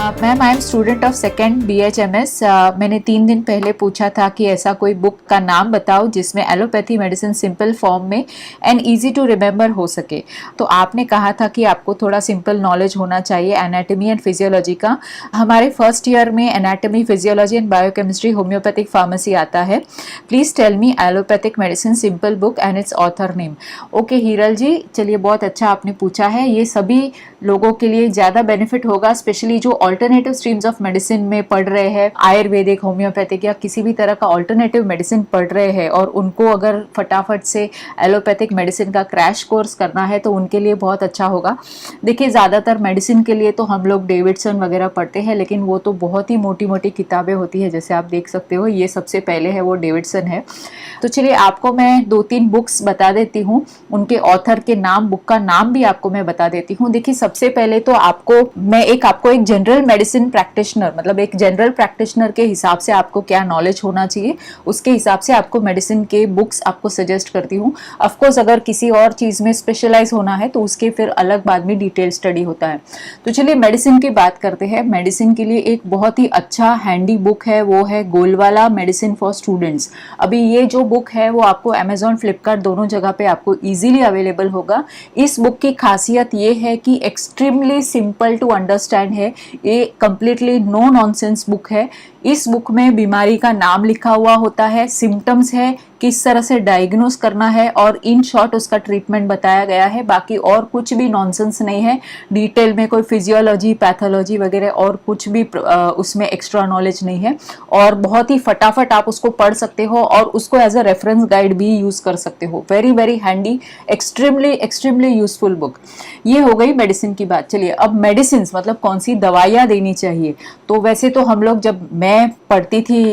Ma'am I am student of second BHMS। मैंने 3 दिन पहले पूछा था कि ऐसा कोई बुक का नाम बताओ जिसमें एलोपैथी मेडिसिन सिंपल फॉर्म में एंड इजी टू रिमेंबर हो सके। तो आपने कहा था कि आपको थोड़ा सिंपल नॉलेज होना चाहिए एनाटॉमी एंड फिजियोलॉजी का। हमारे फर्स्ट ईयर में anatomy, physiology and biochemistry, homoeopathic pharmacy आता है। Please tell me allopathic medicine simple book and its author name. Okay Heeral ji, चलिए बहुत अच्छा आपने पूछा है। ये सभी लोगों के लिए ज़्यादा बेनिफिट होगा, स्पेशली जो ऑल्टरनेटिव स्ट्रीम्स ऑफ मेडिसिन में पढ़ रहे हैं, आयुर्वेदिक, होम्योपैथिक या किसी भी तरह का ऑल्टरनेटिव मेडिसिन पढ़ रहे हैं और उनको अगर फटाफट से एलोपैथिक मेडिसिन का क्रैश कोर्स करना है तो उनके लिए बहुत अच्छा होगा। देखिए, ज़्यादातर मेडिसिन के लिए तो हम लोग डेविडसन वगैरह पढ़ते हैं, लेकिन वो तो बहुत ही मोटी मोटी किताबें होती है, जैसे आप देख सकते हो ये सबसे पहले है वो डेविडसन है। तो चलिए आपको मैं 2-3 बुक्स बता देती हूँ, उनके ऑथर के नाम, बुक का नाम भी आपको मैं बता देती हूँ। देखिए, सबसे पहले तो आपको एक जनरल मेडिसिन प्रैक्टिशनर, मतलब एक जनरल प्रैक्टिशनर के हिसाब से आपको क्या नॉलेज होना चाहिए, उसके हिसाब से आपको मेडिसिन के बुक्स आपको सजेस्ट करती हूँ। ऑफ कोर्स अगर किसी और चीज में स्पेशलाइज होना है तो उसके फिर अलग बाद में डिटेल स्टडी होता है। तो चलिए मेडिसिन की बात करते हैं। मेडिसिन के लिए एक बहुत ही अच्छा हैंडी बुक है, वो है गोलवाला मेडिसिन फॉर स्टूडेंट्स। अभी ये जो बुक है वो आपको अमेजॉन, फ्लिपकार्ट दोनों जगह पे आपको इजीली अवेलेबल होगा। इस बुक की खासियत ये है कि एक्सट्रीमली सिंपल टू अंडरस्टैंड है। ये कंप्लीटली नो नॉनसेंस बुक है। इस बुक में बीमारी का नाम लिखा हुआ होता है, सिम्टम्स है, किस तरह से डायग्नोस करना है और इन शॉर्ट उसका ट्रीटमेंट बताया गया है। बाकी और कुछ भी नॉनसेंस नहीं है। डिटेल में कोई फिजियोलॉजी, पैथोलॉजी वगैरह और कुछ भी उसमें एक्स्ट्रा नॉलेज नहीं है और बहुत ही फटाफट आप उसको पढ़ सकते हो और उसको एज अ रेफरेंस गाइड भी यूज कर सकते हो। Very very handy, extremely useful book. ये हो गई मेडिसिन की बात। चलिए अब मेडिसिन मतलब कौन सी दवाइयाँ देनी चाहिए। तो वैसे तो हम लोग, जब मैं पढ़ती थी,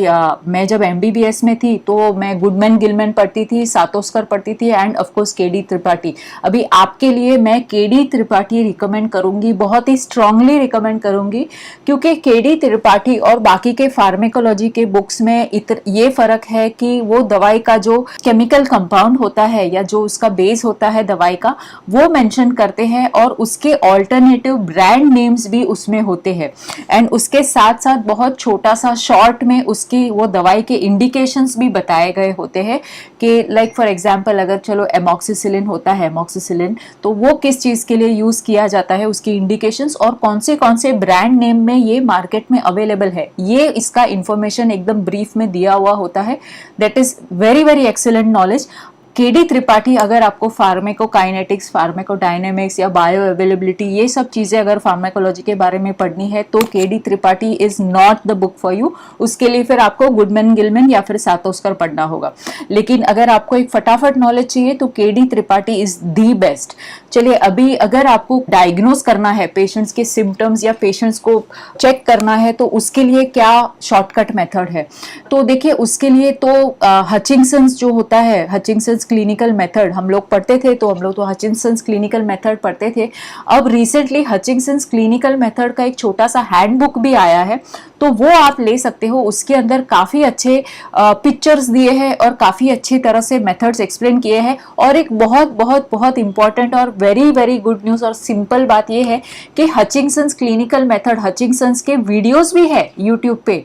मैं जब MBBS में थी तो मैं गुडमैन गिलमैन पढ़ती थी, सातोस्कर पढ़ती थी end of course KD Tripathi. अभी आपके लिए मैं KD त्रिपाठी रिकमेंड करूंगी, बहुत ही स्ट्रांगली रिकमेंड करूंगी, क्योंकि KD त्रिपाठी और बाकी के फार्मेकोलॉजी के बुक्स में ये फर्क है कि वो दवाई का जो केमिकल कंपाउंड होता है या जो उसका बेस होता है दवाई का, वो मेंशन करते हैं और उसके ऑल्टरनेटिव ब्रांड नेम्स भी उसमें होते हैं एंड उसके साथ साथ बहुत छोटा सा शॉर्ट में उसकी वो दवाई के इंडिकेशंस भी बताए गए होते हैं कि लाइक फॉर एग्जांपल अगर चलो एमॉक्सिसिलिन होता है, एमॉक्सिसिलिन तो वो किस चीज के लिए यूज किया जाता है, उसकी इंडिकेशंस और कौन से ब्रांड नेम में ये मार्केट में अवेलेबल है, ये इसका इंफॉर्मेशन एकदम ब्रीफ में दिया हुआ होता है। That is very very excellent knowledge. KD Tripathi, अगर आपको फार्मेकोकाइनेटिक्स, फार्मेकोडायनेमिक्स या बायो अवेलेबिलिटी ये सब चीजें अगर फार्मेकोलॉजी के बारे में पढ़नी है तो KD Tripathi is not the book for you. उसके लिए फिर आपको गुडमैन गिलमैन या फिर सातोस्कर पढ़ना होगा। लेकिन अगर आपको एक फटाफट नॉलेज चाहिए तो KD Tripathi is the best. चलिए अभी अगर आपको डायग्नोस करना है पेशेंट्स के सिम्टम्स या पेशेंट्स को चेक करना है तो उसके लिए क्या शॉर्टकट मेथड है। तो देखिए उसके लिए तो हचिंसन्स जो होता है, हचिंसन्स क्लिनिकल मेथड हम लोग पढ़ते थे, तो हम लोग तो हचिंसन्स क्लिनिकल मेथड पढ़ते थे। अब रिसेंटली हचिंसन्स क्लिनिकल मेथड का एक छोटा सा हैंडबुक भी आया है, तो वो आप ले सकते हो। उसके अंदर काफी अच्छे पिक्चर्स दिए हैं और काफी अच्छी तरह से मेथड्स एक्सप्लेन किए हैं। और एक बहुत बहुत बहुत इंपॉर्टेंट और वेरी वेरी गुड न्यूज और सिंपल बात ये है कि हचिंसन्स क्लिनिकल मेथड, हचिंसन्स के वीडियोस भी है यूट्यूब पे,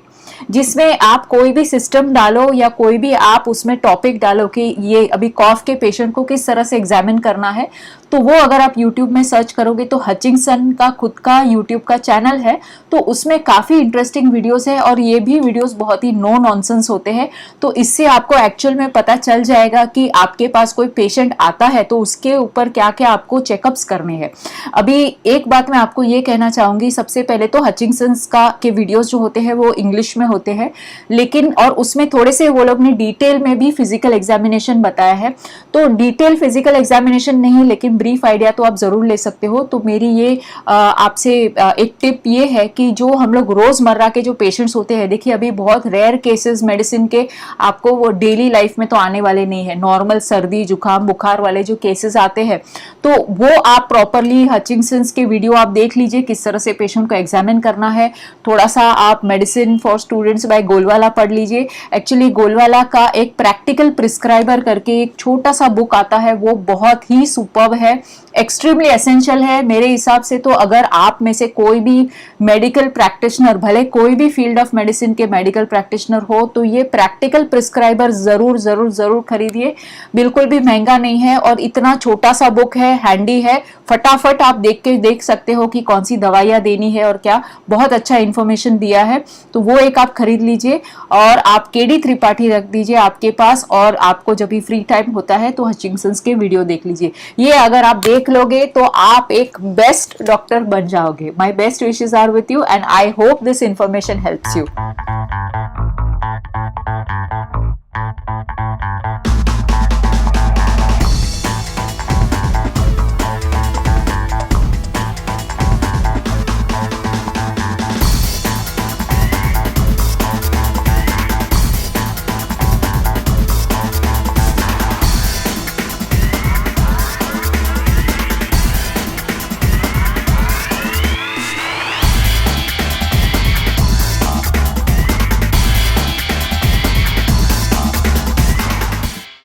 जिसमें आप कोई भी सिस्टम डालो या कोई भी आप उसमें टॉपिक डालो कि ये अभी कॉफ के पेशेंट को किस तरह से एग्जामिन करना है, तो वो अगर आप YouTube में सर्च करोगे तो हचिंसन का खुद का YouTube का चैनल है, तो उसमें काफी इंटरेस्टिंग वीडियोस है और ये भी वीडियोस बहुत ही नो नॉनसेंस होते हैं। तो इससे आपको एक्चुअल में पता चल जाएगा कि आपके पास कोई पेशेंट आता है तो उसके ऊपर क्या क्या आपको चेकअप्स करने हैं। अभी एक बात मैं आपको ये कहना चाहूंगी, सबसे पहले तो हचिंसन्स का के वीडियोस जो होते हैं वो इंग्लिश में होते हैं, लेकिन और उसमें थोड़े से वो लोग ने डिटेल में भी फिजिकल एग्जामिनेशन बताया है। तो डिटेल फिजिकल एग्जामिनेशन नहीं, लेकिन ब्रीफ आइडिया तो आप जरूर ले सकते हो। तो मेरी ये आपसे एक टिप ये है कि जो हम लोग रोजमर्रा के जो पेशेंट्स होते हैं, देखिए अभी बहुत रेयर केसेस मेडिसिन के आपको वो डेली लाइफ में तो आने वाले नहीं है। नॉर्मल सर्दी जुकाम बुखार वाले जो केसेस आते हैं तो वो आप प्रॉपरली हचिंसन्स के वीडियो आप देख लीजिए, किस तरह से पेशेंट को एग्जामिन करना है। थोड़ा सा आप medicine for students bye Golwala पढ़ लीजिए। एक्चुअली गोलवाला का एक प्रैक्टिकल प्रिस्क्राइबर करके एक छोटा सा बुक आता है, वो बहुत ही सुपर्ब है, एक्सट्रीमली एसेंशियल है मेरे हिसाब से। तो अगर आप में से कोई भी मेडिकल प्रैक्टिशनर, भले कोई भी फील्ड ऑफ मेडिसिन के मेडिकल प्रैक्टिशनर हो, तो ये प्रैक्टिकल प्रिस्क्राइबर जरूर जरूर जरूर खरीदिए। बिल्कुल भी महंगा नहीं है और इतना छोटा सा बुक है, हैंडी है, फटाफट आप देख सकते हो कि कौन सी दवाइयां देनी है और क्या। बहुत अच्छा इंफॉर्मेशन दिया है, तो वो एक आप खरीद लीजिए और आप केडी त्रिपाठी रख दीजिए आपके पास। और आपको जब भी फ्री टाइम होता है तो हचिंसंस के वीडियो देख लीजिए। ये अगर आप देख लोगे तो आप एक बेस्ट डॉक्टर बन जाओगे। My best wishes are with you and I hope this information helps you.